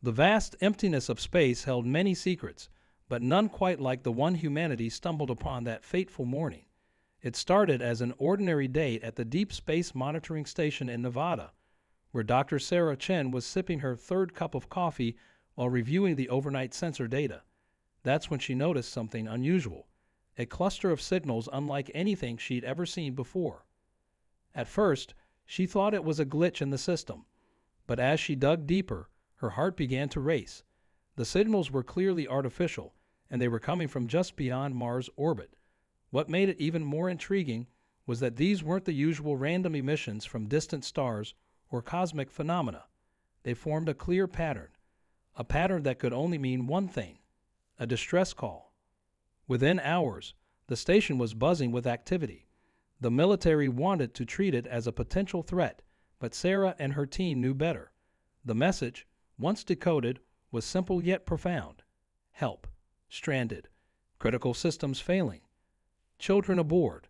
The vast emptiness of space held many secrets, but none quite like the one humanity stumbled upon that fateful morning. It started as an ordinary day at the Deep Space Monitoring Station in Nevada, where Dr. Sarah Chen was sipping her third cup of coffee while reviewing the overnight sensor data. That's when she noticed something unusual, a cluster of signals unlike anything she'd ever seen before. At first, she thought it was a glitch in the system, but as she dug deeper, her heart began to race. The signals were clearly artificial, and they were coming from just beyond Mars' orbit. What made it even more intriguing was that these weren't the usual random emissions from distant stars or cosmic phenomena. They formed a clear pattern, a pattern that could only mean one thing: a distress call. Within hours, the station was buzzing with activity. The military wanted to treat it as a potential threat, but Sarah and her team knew better. The message, once decoded, was simple yet profound. Help. Stranded. Critical systems failing. Children aboard.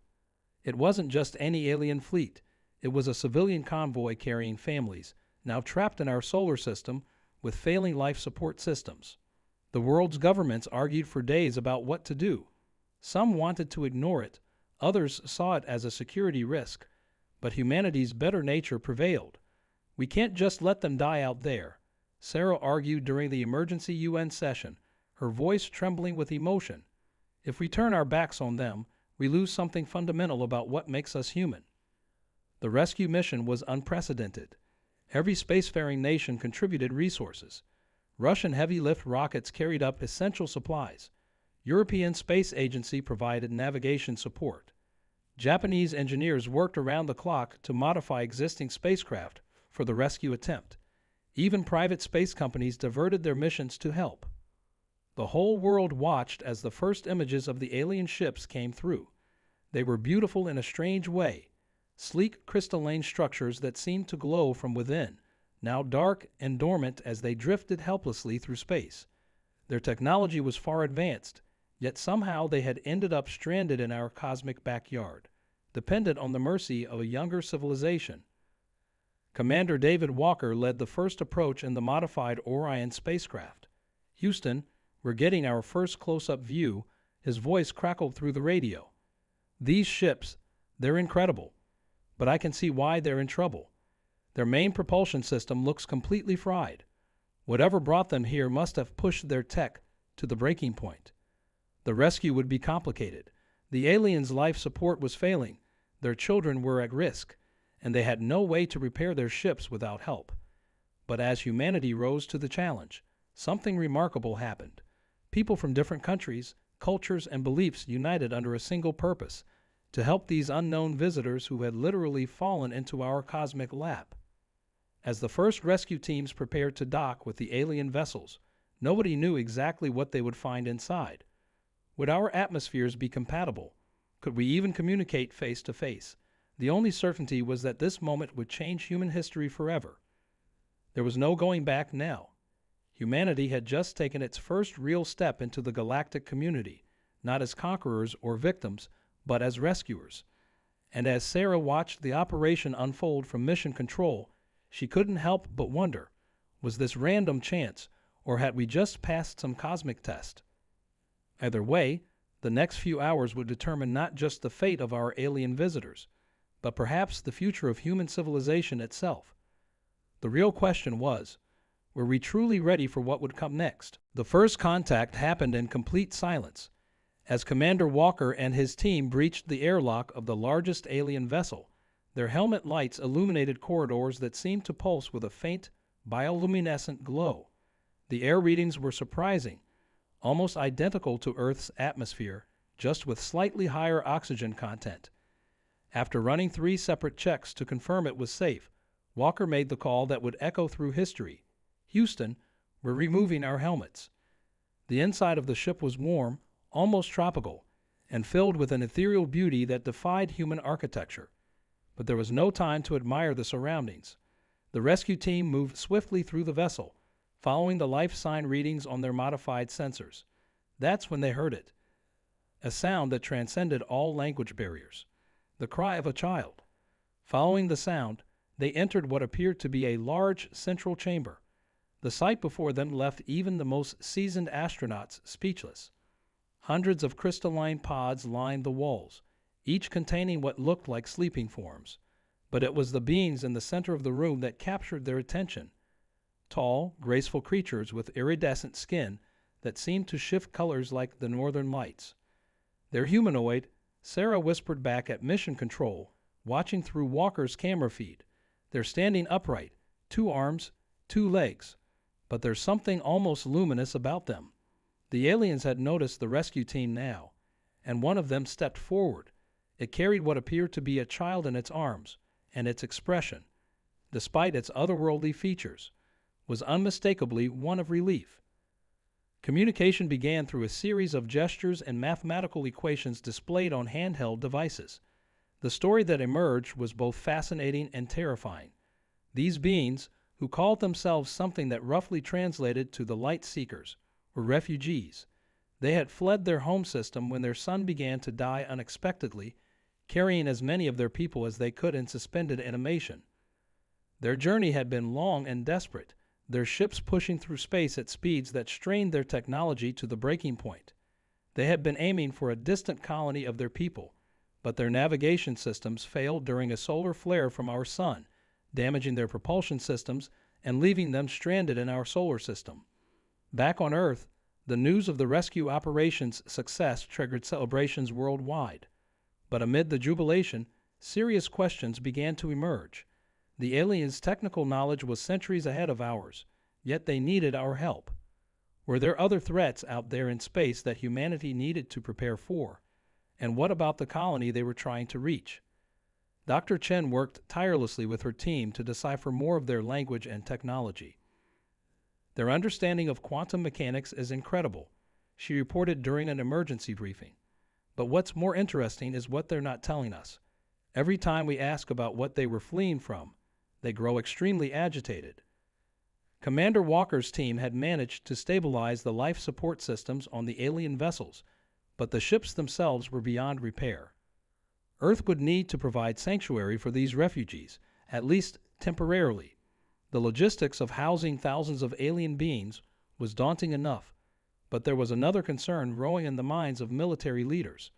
It wasn't just any alien fleet. It was a civilian convoy carrying families, now trapped in our solar system with failing life support systems. The world's governments argued for days about what to do. Some wanted to ignore it, others saw it as a security risk, but humanity's better nature prevailed. We can't just let them die out there, Sarah argued during the emergency UN session, her voice trembling with emotion. If we turn our backs on them, we lose something fundamental about what makes us human. The rescue mission was unprecedented. Every spacefaring nation contributed resources. Russian heavy-lift rockets carried up essential supplies. European Space Agency provided navigation support. Japanese engineers worked around the clock to modify existing spacecraft for the rescue attempt. Even private space companies diverted their missions to help. The whole world watched as the first images of the alien ships came through. They were beautiful in a strange way, sleek crystalline structures that seemed to glow from within, now dark and dormant as they drifted helplessly through space. Their technology was far advanced, yet somehow they had ended up stranded in our cosmic backyard, dependent on the mercy of a younger civilization. Commander David Walker led the first approach in the modified Orion spacecraft. "Houston, we're getting our first close-up view," his voice crackled through the radio. "These ships, they're incredible, but I can see why they're in trouble. Their main propulsion system looks completely fried. Whatever brought them here must have pushed their tech to the breaking point. The rescue would be complicated. The aliens' life support was failing, their children were at risk, and they had no way to repair their ships without help. But as humanity rose to the challenge, something remarkable happened. People from different countries, cultures, and beliefs united under a single purpose: to help these unknown visitors who had literally fallen into our cosmic lap. As the first rescue teams prepared to dock with the alien vessels, nobody knew exactly what they would find inside. Would our atmospheres be compatible? Could we even communicate face to face? The only certainty was that this moment would change human history forever. There was no going back now. Humanity had just taken its first real step into the galactic community, not as conquerors or victims, but as rescuers. And as Sarah watched the operation unfold from Mission Control, she couldn't help but wonder, was this random chance, or had we just passed some cosmic test? Either way, the next few hours would determine not just the fate of our alien visitors, but perhaps the future of human civilization itself. The real question was, were we truly ready for what would come next? The first contact happened in complete silence. As Commander Walker and his team breached the airlock of the largest alien vessel, their helmet lights illuminated corridors that seemed to pulse with a faint, bioluminescent glow. The air readings were surprising, almost identical to Earth's atmosphere, just with slightly higher oxygen content. After running 3 separate checks to confirm it was safe, Walker made the call that would echo through history: "Houston, we're removing our helmets." The inside of the ship was warm, almost tropical, and filled with an ethereal beauty that defied human architecture. But there was no time to admire the surroundings. The rescue team moved swiftly through the vessel, following the life sign readings on their modified sensors. That's when they heard it. A sound that transcended all language barriers. The cry of a child. Following the sound, they entered what appeared to be a large central chamber. The sight before them left even the most seasoned astronauts speechless. Hundreds of crystalline pods lined the walls, each containing what looked like sleeping forms. But it was the beings in the center of the room that captured their attention. Tall, graceful creatures with iridescent skin that seemed to shift colors like the northern lights. They're humanoid, Sarah whispered back at Mission Control, watching through Walker's camera feed. They're standing upright, 2 arms, 2 legs. But there's something almost luminous about them. The aliens had noticed the rescue team now, and one of them stepped forward. It carried what appeared to be a child in its arms, and its expression, despite its otherworldly features, was unmistakably one of relief. Communication began through a series of gestures and mathematical equations displayed on handheld devices. The story that emerged was both fascinating and terrifying. These beings, who called themselves something that roughly translated to the Light Seekers, were refugees. They had fled their home system when their sun began to die unexpectedly, carrying as many of their people as they could in suspended animation. Their journey had been long and desperate, their ships pushing through space at speeds that strained their technology to the breaking point. They had been aiming for a distant colony of their people, but their navigation systems failed during a solar flare from our sun, damaging their propulsion systems and leaving them stranded in our solar system. Back on Earth, the news of the rescue operation's success triggered celebrations worldwide. But amid the jubilation, serious questions began to emerge. The aliens' technical knowledge was centuries ahead of ours, yet they needed our help. Were there other threats out there in space that humanity needed to prepare for? And what about the colony they were trying to reach? Dr. Chen worked tirelessly with her team to decipher more of their language and technology. Their understanding of quantum mechanics is incredible, she reported during an emergency briefing. But what's more interesting is what they're not telling us. Every time we ask about what they were fleeing from, they grow extremely agitated. Commander Walker's team had managed to stabilize the life support systems on the alien vessels, but the ships themselves were beyond repair. Earth would need to provide sanctuary for these refugees, at least temporarily. The logistics of housing thousands of alien beings was daunting enough, but there was another concern growing in the minds of military leaders.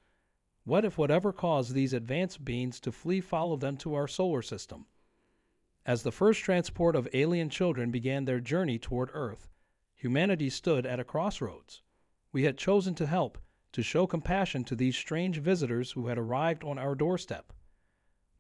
What if whatever caused these advanced beings to flee followed them to our solar system? As the first transport of alien children began their journey toward Earth, humanity stood at a crossroads. We had chosen to help, to show compassion to these strange visitors who had arrived on our doorstep.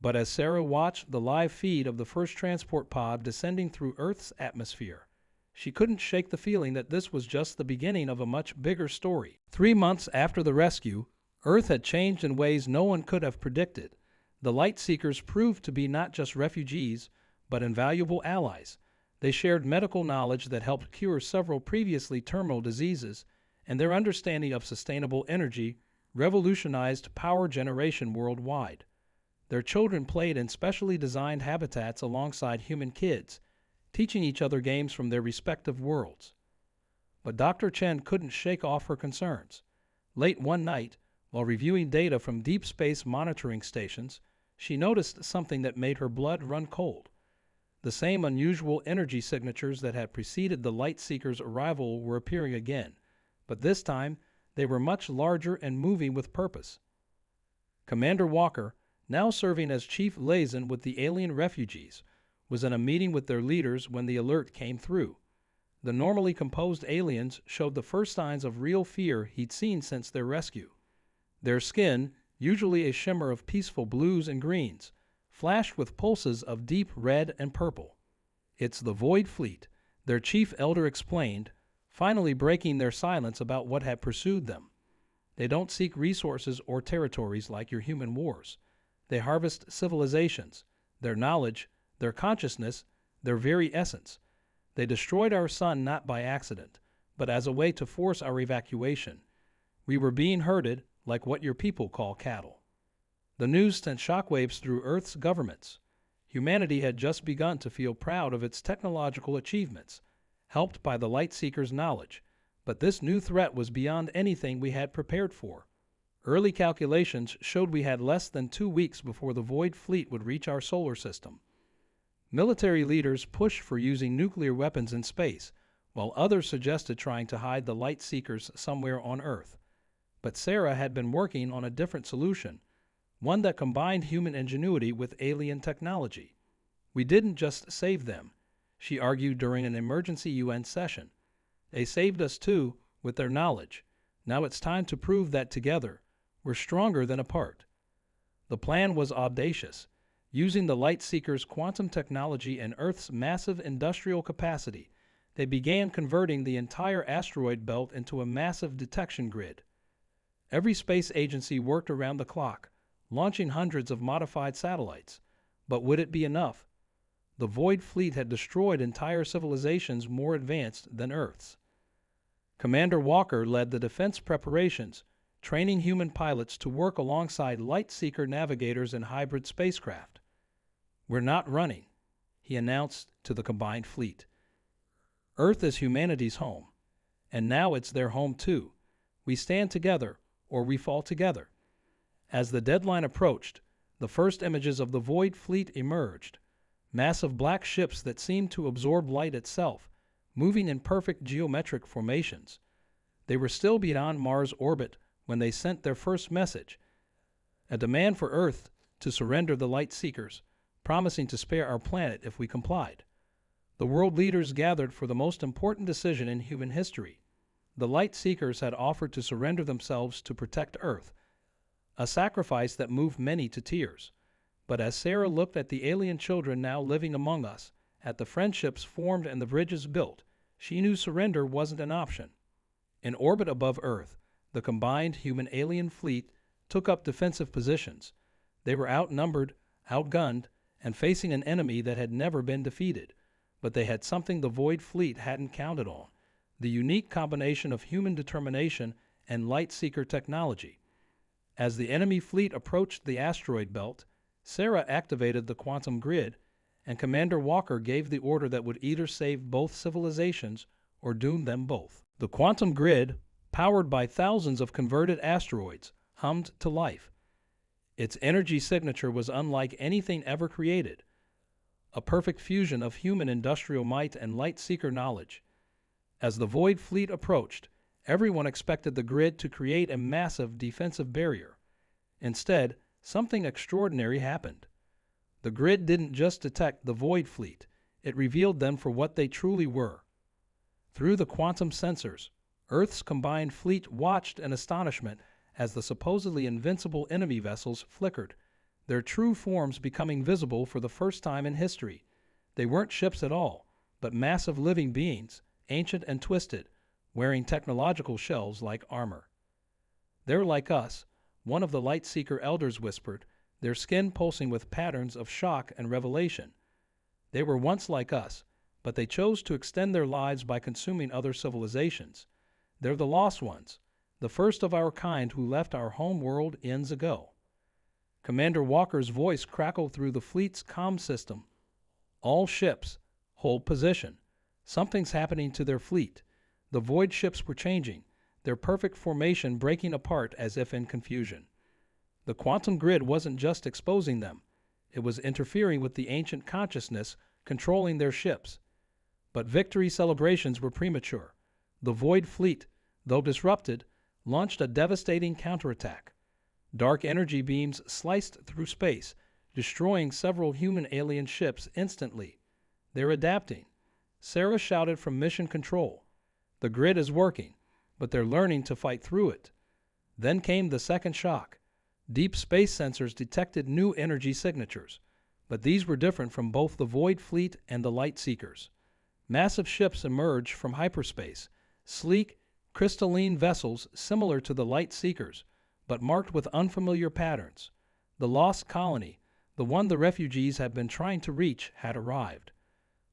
But as Sarah watched the live feed of the first transport pod descending through Earth's atmosphere, she couldn't shake the feeling that this was just the beginning of a much bigger story. 3 months after the rescue, Earth had changed in ways no one could have predicted. The Light Seekers proved to be not just refugees, but invaluable allies. They shared medical knowledge that helped cure several previously terminal diseases, and their understanding of sustainable energy revolutionized power generation worldwide. Their children played in specially designed habitats alongside human kids, teaching each other games from their respective worlds. But Dr. Chen couldn't shake off her concerns. Late one night, while reviewing data from deep space monitoring stations, she noticed something that made her blood run cold. The same unusual energy signatures that had preceded the Light Seekers' arrival were appearing again, but this time they were much larger and moving with purpose. Commander Walker, now serving as chief liaison with the alien refugees, was in a meeting with their leaders when the alert came through. The normally composed aliens showed the first signs of real fear he'd seen since their rescue. Their skin, usually a shimmer of peaceful blues and greens, flashed with pulses of deep red and purple. "It's the Void Fleet," their chief elder explained, finally breaking their silence about what had pursued them. "They don't seek resources or territories like your human wars. They harvest civilizations, their knowledge, their consciousness, their very essence. They destroyed our sun not by accident, but as a way to force our evacuation. We were being herded like what your people call cattle." The news sent shockwaves through Earth's governments. Humanity had just begun to feel proud of its technological achievements, helped by the Light Seekers' knowledge, but this new threat was beyond anything we had prepared for. Early calculations showed we had less than 2 weeks before the Void Fleet would reach our solar system. Military leaders pushed for using nuclear weapons in space, while others suggested trying to hide the light seekers somewhere on Earth. But Sarah had been working on a different solution, one that combined human ingenuity with alien technology. "We didn't just save them," she argued during an emergency UN session. "They saved us too, with their knowledge. Now it's time to prove that together, we're stronger than apart." The plan was audacious. Using the light seekers' quantum technology and Earth's massive industrial capacity, they began converting the entire asteroid belt into a massive detection grid. Every space agency worked around the clock, launching hundreds of modified satellites. But would it be enough? The Void Fleet had destroyed entire civilizations more advanced than Earth's. Commander Walker led the defense preparations, training human pilots to work alongside light seeker navigators in hybrid spacecraft. "We're not running," he announced to the combined fleet. "Earth is humanity's home, and now it's their home too. We stand together, or we fall together." As the deadline approached, the first images of the Void Fleet emerged. Massive black ships that seemed to absorb light itself, moving in perfect geometric formations. They were still beyond Mars' orbit when they sent their first message, a demand for Earth to surrender the light seekers, promising to spare our planet if we complied. The world leaders gathered for the most important decision in human history. The light seekers had offered to surrender themselves to protect Earth, a sacrifice that moved many to tears. But as Sarah looked at the alien children now living among us, at the friendships formed and the bridges built, she knew surrender wasn't an option. In orbit above Earth, the combined human-alien fleet took up defensive positions. They were outnumbered, outgunned, and facing an enemy that had never been defeated. But they had something the Void Fleet hadn't counted on: the unique combination of human determination and light seeker technology. As the enemy fleet approached the asteroid belt, Sarah activated the quantum grid, and Commander Walker gave the order that would either save both civilizations or doom them both. The quantum grid, powered by thousands of converted asteroids, hummed to life. Its energy signature was unlike anything ever created, a perfect fusion of human industrial might and light seeker knowledge. As the Void Fleet approached, everyone expected the grid to create a massive defensive barrier. Instead, something extraordinary happened. The grid didn't just detect the Void Fleet, it revealed them for what they truly were. Through the quantum sensors, Earth's combined fleet watched in astonishment as the supposedly invincible enemy vessels flickered, their true forms becoming visible for the first time in history. They weren't ships at all, but massive living beings, ancient and twisted, wearing technological shells like armor. "They're like us," one of the light seeker elders whispered, their skin pulsing with patterns of shock and revelation. "They were once like us, but they chose to extend their lives by consuming other civilizations. They're the lost ones, the first of our kind who left our home world eons ago." Commander Walker's voice crackled through the fleet's comm system. "All ships, hold position. Something's happening to their fleet." The void ships were changing, their perfect formation breaking apart as if in confusion. The quantum grid wasn't just exposing them, it was interfering with the ancient consciousness controlling their ships. But victory celebrations were premature. The Void Fleet, though disrupted, launched a devastating counterattack. Dark energy beams sliced through space, destroying several human alien ships instantly. "They're adapting," Sarah shouted from Mission Control. "The grid is working, but they're learning to fight through it." Then came the second shock. Deep space sensors detected new energy signatures, but these were different from both the Void Fleet and the Light Seekers. Massive ships emerged from hyperspace, sleek, crystalline vessels similar to the Light Seekers, but marked with unfamiliar patterns. The lost colony, the one the refugees had been trying to reach, had arrived.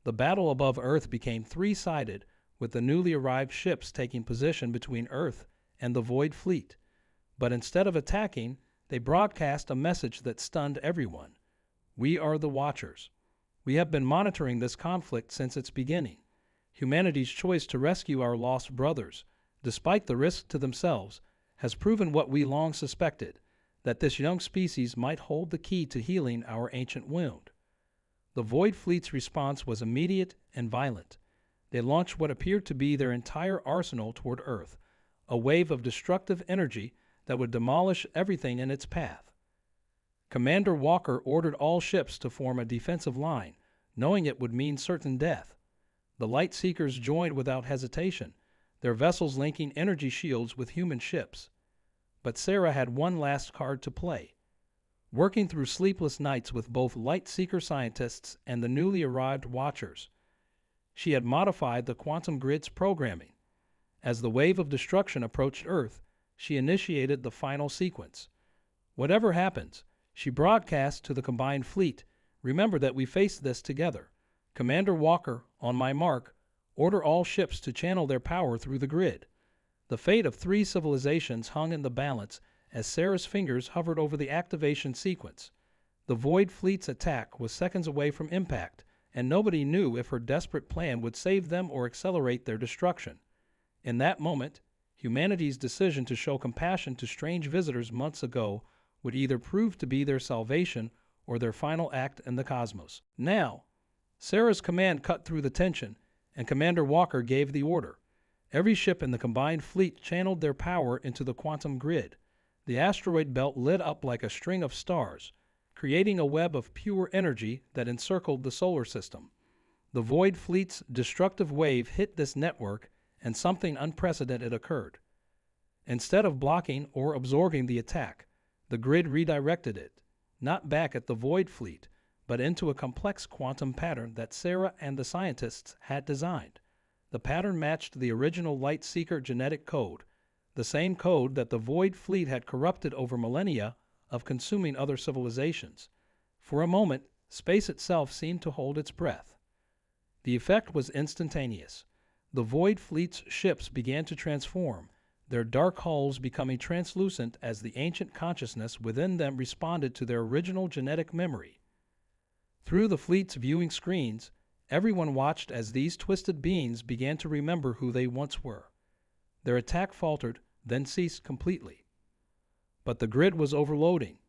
The battle above Earth became three-sided, with the newly arrived ships taking position between Earth and the Void Fleet. But instead of attacking, they broadcast a message that stunned everyone. "We are the Watchers. We have been monitoring this conflict since its beginning. Humanity's choice to rescue our lost brothers, despite the risk to themselves, has proven what we long suspected, that this young species might hold the key to healing our ancient wound." The Void Fleet's response was immediate and violent. They launched what appeared to be their entire arsenal toward Earth, a wave of destructive energy that would demolish everything in its path. Commander Walker ordered all ships to form a defensive line, knowing it would mean certain death. The Light Seekers joined without hesitation, their vessels linking energy shields with human ships. But Sarah had one last card to play. Working through sleepless nights with both Light Seeker scientists and the newly arrived Watchers, she had modified the quantum grid's programming. As the wave of destruction approached Earth, she initiated the final sequence. Whatever happens, she broadcast to the combined fleet, remember that we faced this together. Commander Walker, on my mark, order all ships to channel their power through the grid. The fate of 3 civilizations hung in the balance as Sarah's fingers hovered over the activation sequence. The Void Fleet's attack was seconds away from impact, and nobody knew if her desperate plan would save them or accelerate their destruction. In that moment, humanity's decision to show compassion to strange visitors months ago would either prove to be their salvation or their final act in the cosmos. Now, Sarah's command cut through the tension, and Commander Walker gave the order. Every ship in the combined fleet channeled their power into the quantum grid. The asteroid belt lit up like a string of stars, creating a web of pure energy that encircled the solar system. The Void Fleet's destructive wave hit this network, and something unprecedented occurred. Instead of blocking or absorbing the attack, the grid redirected it, not back at the Void Fleet, but into a complex quantum pattern that Sarah and the scientists had designed. The pattern matched the original Light Seeker genetic code, the same code that the Void Fleet had corrupted over millennia of consuming other civilizations. For a moment, space itself seemed to hold its breath. The effect was instantaneous. The Void Fleet's ships began to transform, their dark hulls becoming translucent as the ancient consciousness within them responded to their original genetic memory. Through the fleet's viewing screens, everyone watched as these twisted beings began to remember who they once were. Their attack faltered, then ceased completely. But the grid was overloading.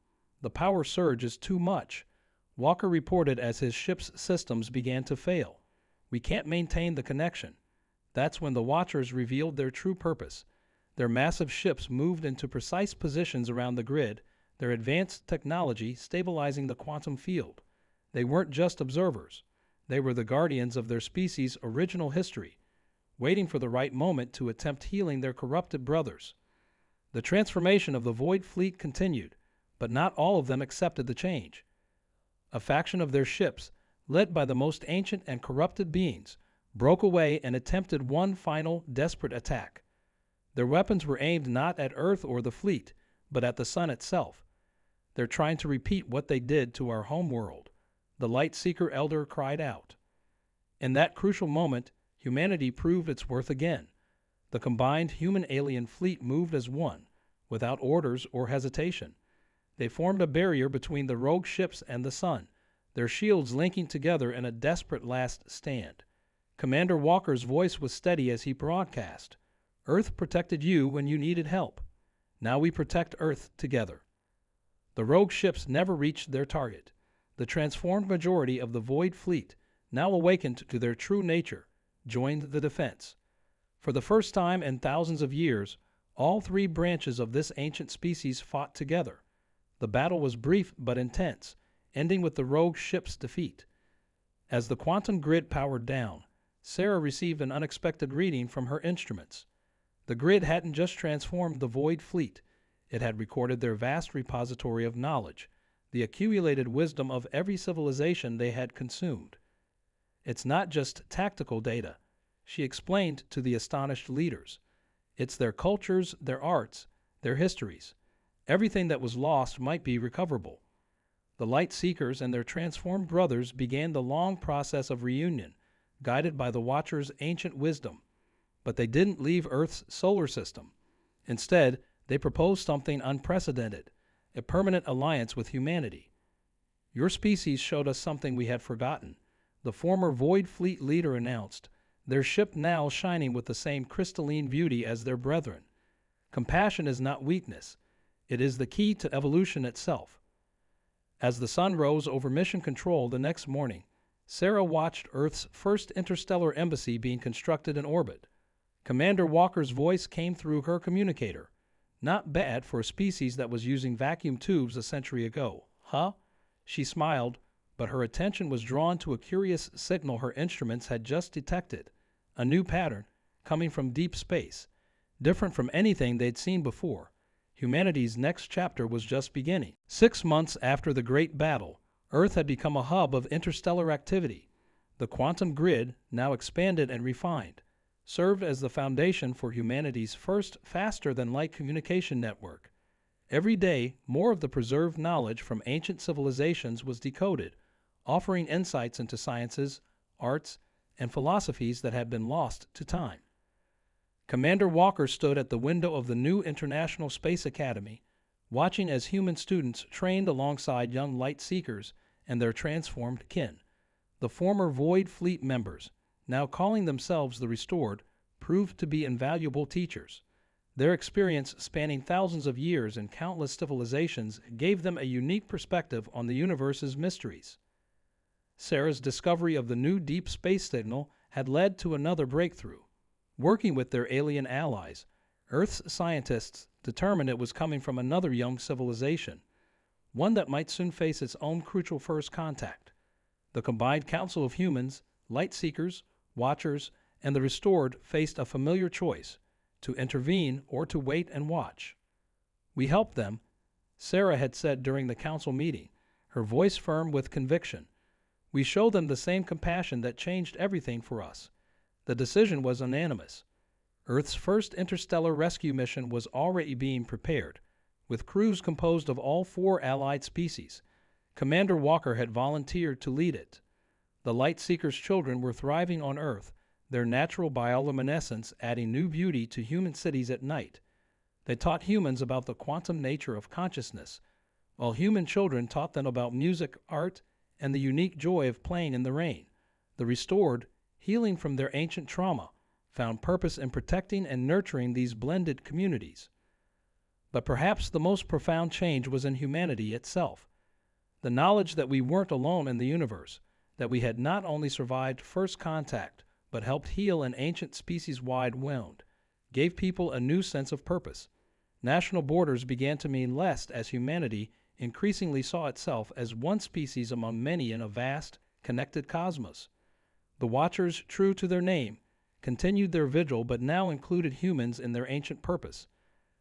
The power surge is too much, Walker reported as his ship's systems began to fail. We can't maintain the connection. That's when the Watchers revealed their true purpose. Their massive ships moved into precise positions around the grid, their advanced technology stabilizing the quantum field. They weren't just observers. They were the guardians of their species' original history, waiting for the right moment to attempt healing their corrupted brothers. The transformation of the Void Fleet continued, but not all of them accepted the change. A faction of their ships, led by the most ancient and corrupted beings, broke away and attempted one final, desperate attack. Their weapons were aimed not at Earth or the fleet, but at the sun itself. They're trying to repeat what they did to our home world, the Light Seeker Elder cried out. In that crucial moment, humanity proved its worth again. The combined human-alien fleet moved as one, without orders or hesitation. They formed a barrier between the rogue ships and the sun, their shields linking together in a desperate last stand. Commander Walker's voice was steady as he broadcast. Earth protected you when you needed help. Now we protect Earth together. The rogue ships never reached their target. The transformed majority of the Void Fleet, now awakened to their true nature, joined the defense. For the first time in thousands of years, all 3 branches of this ancient species fought together. The battle was brief but intense, ending with the rogue ship's defeat. As the quantum grid powered down, Sarah received an unexpected reading from her instruments. The grid hadn't just transformed the Void Fleet, it had recorded their vast repository of knowledge, the accumulated wisdom of every civilization they had consumed. It's not just tactical data, she explained to the astonished leaders. It's their cultures, their arts, their histories. Everything that was lost might be recoverable. The Light Seekers and their transformed brothers began the long process of reunion, guided by the Watchers' ancient wisdom. But they didn't leave Earth's solar system. Instead, they proposed something unprecedented, a permanent alliance with humanity. Your species showed us something we had forgotten, the former Void Fleet leader announced, their ship now shining with the same crystalline beauty as their brethren. Compassion is not weakness. It is the key to evolution itself. As the sun rose over Mission Control the next morning, Sarah watched Earth's first interstellar embassy being constructed in orbit. Commander Walker's voice came through her communicator. Not bad for a species that was using vacuum tubes a century ago, huh? She smiled, but her attention was drawn to a curious signal her instruments had just detected. A new pattern, coming from deep space, different from anything they'd seen before. Humanity's next chapter was just beginning. 6 months after the Great Battle, Earth had become a hub of interstellar activity. The quantum grid, now expanded and refined, served as the foundation for humanity's first faster-than-light communication network. Every day, more of the preserved knowledge from ancient civilizations was decoded, offering insights into sciences, arts, and philosophies that had been lost to time. Commander Walker stood at the window of the new International Space Academy, watching as human students trained alongside young light seekers and their transformed kin. The former Void Fleet members, now calling themselves the Restored, proved to be invaluable teachers. Their experience spanning thousands of years and countless civilizations gave them a unique perspective on the universe's mysteries. Sarah's discovery of the new deep space signal had led to another breakthrough. Working with their alien allies, Earth's scientists determined it was coming from another young civilization, one that might soon face its own crucial first contact. The combined council of humans, light seekers, watchers, and the Restored faced a familiar choice: to intervene or to wait and watch. "We helped them," Sarah had said during the council meeting, her voice firm with conviction. "We show them the same compassion that changed everything for us." The decision was unanimous. Earth's first interstellar rescue mission was already being prepared, with crews composed of all 4 allied species. Commander Walker had volunteered to lead it. The light seekers' children were thriving on Earth, their natural bioluminescence adding new beauty to human cities at night. They taught humans about the quantum nature of consciousness, while human children taught them about music, art, and the unique joy of playing in the rain. The Restored, healing from their ancient trauma, found purpose in protecting and nurturing these blended communities. But perhaps the most profound change was in humanity itself. The knowledge that we weren't alone in the universe, that we had not only survived first contact, but helped heal an ancient species-wide wound, gave people a new sense of purpose. National borders began to mean less as humanity increasingly saw itself as one species among many in a vast, connected cosmos. The Watchers, true to their name, continued their vigil but now included humans in their ancient purpose.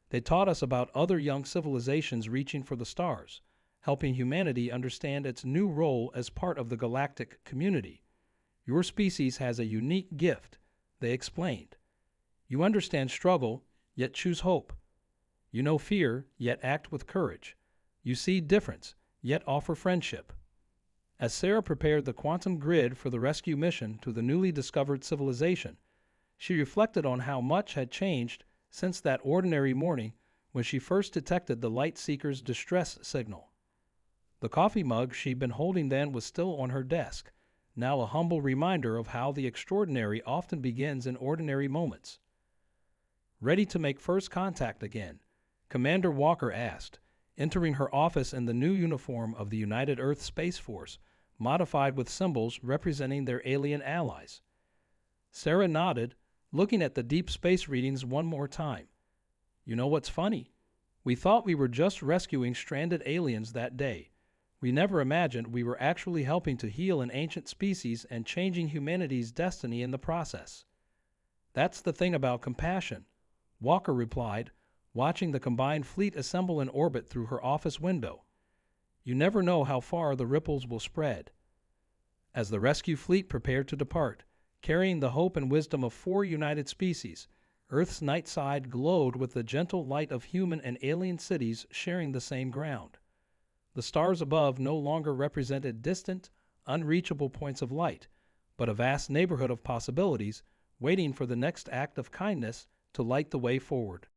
They taught us about other young civilizations reaching for the stars, helping humanity understand its new role as part of the galactic community. "Your species has a unique gift," they explained. "You understand struggle, yet choose hope. You know fear, yet act with courage. You see difference, yet offer friendship." As Sarah prepared the quantum grid for the rescue mission to the newly discovered civilization, she reflected on how much had changed since that ordinary morning when she first detected the light seeker's distress signal. The coffee mug she'd been holding then was still on her desk, now a humble reminder of how the extraordinary often begins in ordinary moments. "Ready to make first contact again?" Commander Walker asked, entering her office in the new uniform of the United Earth Space Force, modified with symbols representing their alien allies. Sarah nodded, looking at the deep space readings one more time. "You know what's funny? We thought we were just rescuing stranded aliens that day. We never imagined we were actually helping to heal an ancient species and changing humanity's destiny in the process." "That's the thing about compassion," Walker replied, watching the combined fleet assemble in orbit through her office window. "You never know how far the ripples will spread." As the rescue fleet prepared to depart, carrying the hope and wisdom of 4 united species, Earth's night side glowed with the gentle light of human and alien cities sharing the same ground. The stars above no longer represented distant, unreachable points of light, but a vast neighborhood of possibilities waiting for the next act of kindness to light the way forward.